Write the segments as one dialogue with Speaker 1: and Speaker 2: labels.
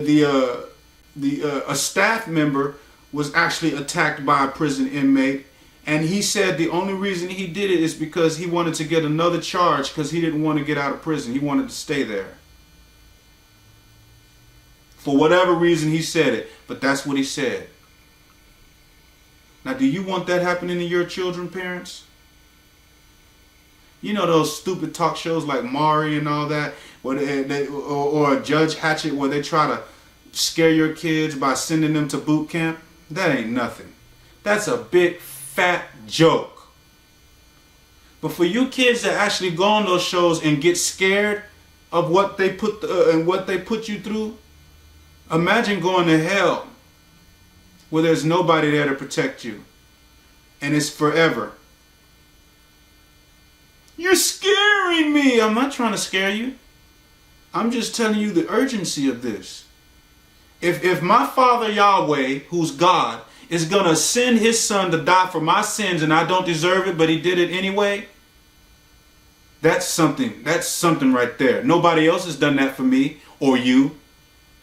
Speaker 1: A staff member was actually attacked by a prison inmate, and he said the only reason he did it is because he wanted to get another charge because he didn't want to get out of prison. He wanted to stay there. For whatever reason he said it, but that's what he said. Now, do you want that happening to your children, parents? You know those stupid talk shows like Maury and all that, where or Judge Hatchet, where they try to scare your kids by sending them to boot camp? That ain't nothing. That's a big fat joke. But for you kids that actually go on those shows and get scared of what they put you through, imagine going to hell where there's nobody there to protect you, and it's forever. You're scaring me. I'm not trying to scare you. I'm just telling you the urgency of this. If my Father Yahweh, who's God, is going to send his son to die for my sins and I don't deserve it, but he did it anyway, that's something right there. Nobody else has done that for me or you.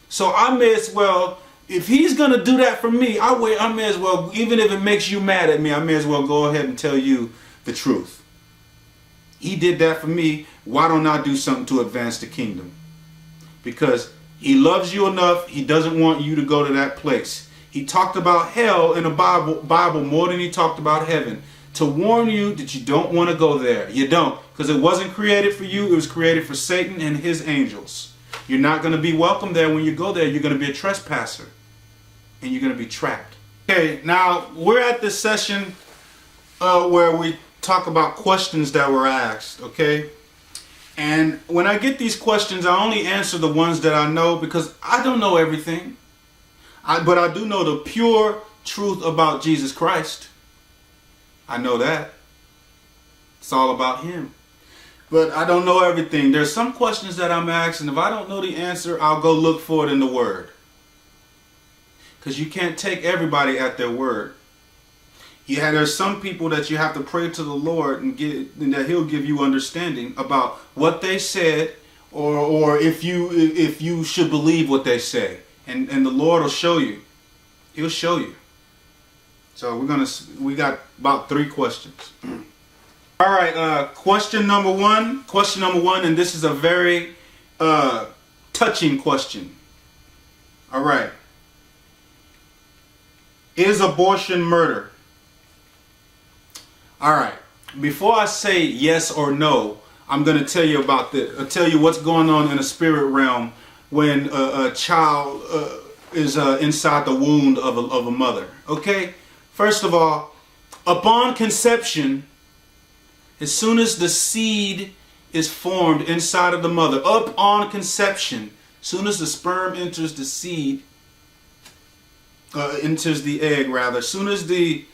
Speaker 1: So I may as well, if he's going to do that for me, I may as well, even if it makes you mad at me, I may as well go ahead and tell you the truth. He did that for me. Why don't I do something to advance the kingdom? Because he loves you enough. He doesn't want you to go to that place. He talked about hell in the Bible more than he talked about heaven, to warn you that you don't want to go there. You don't, because it wasn't created for you. It was created for Satan and his angels. You're not going to be welcome there. When you go there, you're going to be a trespasser, and you're going to be trapped. Okay, now we're at this session where we talk about questions that were asked, okay? And when I get these questions, I only answer the ones that I know, because I don't know everything. But I do know the pure truth about Jesus Christ. I know that. It's all about him. But I don't know everything. There's some questions that I'm asking. If I don't know the answer, I'll go look for it in the Word. Because you can't take everybody at their word. Yeah, there's some people that you have to pray to the Lord and that he'll give you understanding about what they said, or if you should believe what they say. And the Lord will show you. He'll show you. So we got about 3 questions. All right, question number one, and this is a very touching question. All right. Is abortion murder? All right. Before I say yes or no, I'm going to tell you about this. I'll tell you what's going on in the spirit realm when a child is inside the womb of a mother. Okay? First of all, upon conception, as soon as the seed is formed inside of the mother, upon conception, as soon as the sperm enters the seed, enters the egg rather, as soon as the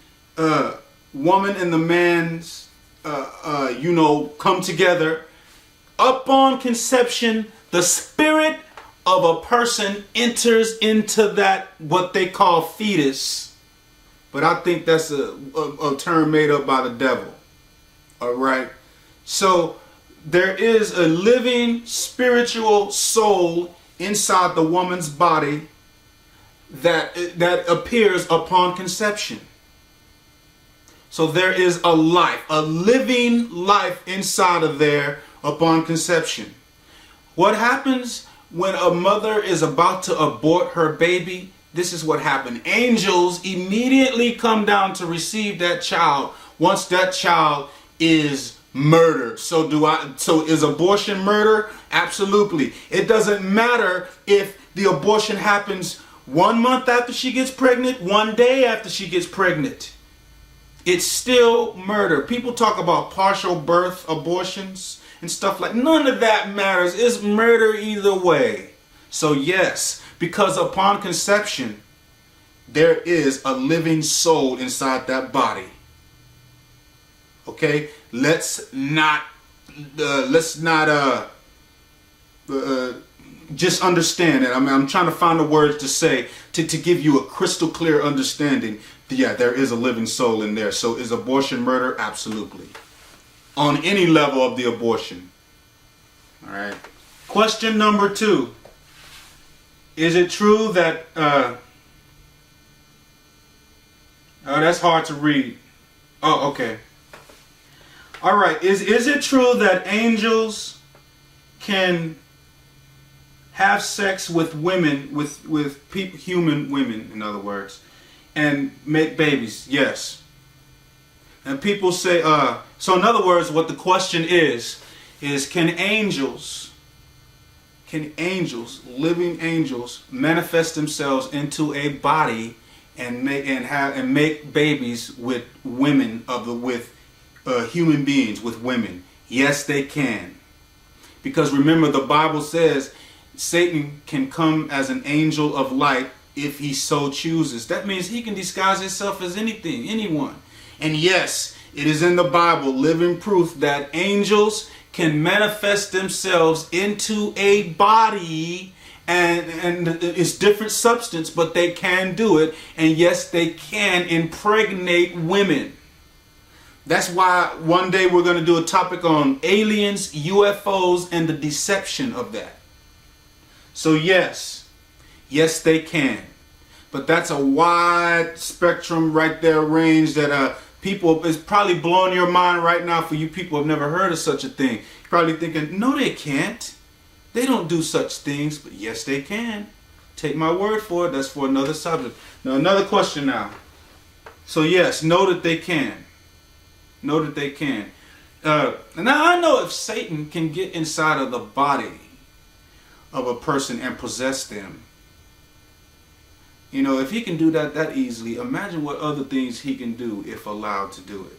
Speaker 1: woman and the man's come together, upon conception, the spirit of a person enters into that what they call fetus. But I think that's a term made up by the devil. All right. So there is a living spiritual soul inside the woman's body that appears upon conception. So there is a life, a living life inside of there upon conception. What happens when a mother is about to abort her baby? This is what happened. Angels immediately come down to receive that child once that child is murdered. So is abortion murder? Absolutely. It doesn't matter if the abortion happens 1 month after she gets pregnant, 1 day after she gets pregnant. It's still murder. People talk about partial birth abortions and stuff like that. None of that matters. It's murder either way. So yes, because upon conception, there is a living soul inside that body. Okay? Let's not just understand it. I mean, I'm trying to find the words to say to give you a crystal clear understanding. Yeah, there is a living soul in there. So is abortion murder? Absolutely. On any level of the abortion. All right. Question number 2. Is it true that, oh, that's hard to read. Oh, okay. All right. Is it true that angels can have sex with women, with people, human women, in other words, and make babies? Yes. And people say, so in other words, what the question is can angels, living angels, manifest themselves into a body and make babies with women with human beings, with women? Yes, they can. Because remember, the Bible says Satan can come as an angel of light if he so chooses. That means he can disguise himself as anything, anyone. And yes, it is in the Bible, living proof that angels can manifest themselves into a body, and it's different substance, but they can do it. And yes, they can impregnate women. That's why one day we're going to do a topic on aliens, UFOs, and the deception of that. So yes, they can. But that's a wide spectrum right there, range that people is probably blowing your mind right now. For you people who have never heard of such a thing, you're probably thinking, no, they can't. They don't do such things. But yes, they can. Take my word for it. That's for another subject. Now, another question now. So yes, know that they can. Know that they can. Now I know if Satan can get inside of the body of a person and possess them, you know, if he can do that easily, imagine what other things he can do if allowed to do it.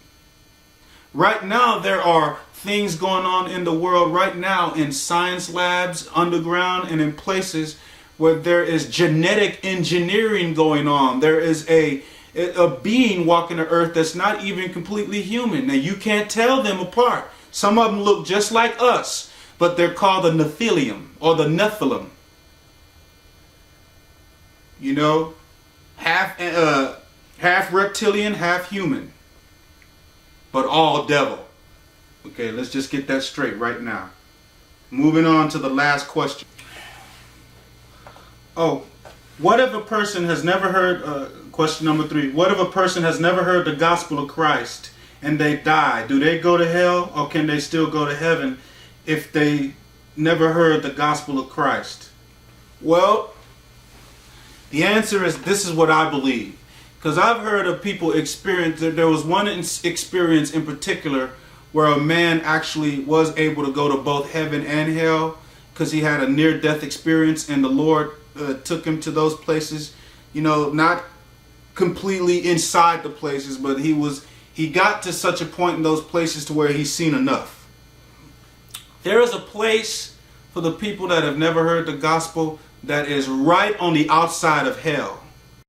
Speaker 1: Right now, there are things going on in the world right now in science labs, underground, and in places where there is genetic engineering going on. There is a being walking the earth that's not even completely human. Now, you can't tell them apart. Some of them look just like us, but they're called the Nephilim or the Nephilim. You know, half reptilian, half human, but all devil. Okay, let's just get that straight right now. Moving on to the last question. Oh, what if a person has never heard, question number 3, what if a person has never heard the gospel of Christ and they die? Do they go to hell, or can they still go to heaven if they never heard the gospel of Christ? Well, the answer is, this is what I believe. Because I've heard of people experience, there was one experience in particular where a man actually was able to go to both heaven and hell because he had a near-death experience, and the Lord took him to those places. You know, not completely inside the places, but he got to such a point in those places to where he's seen enough. There is a place for the people that have never heard the gospel that is right on the outside of hell.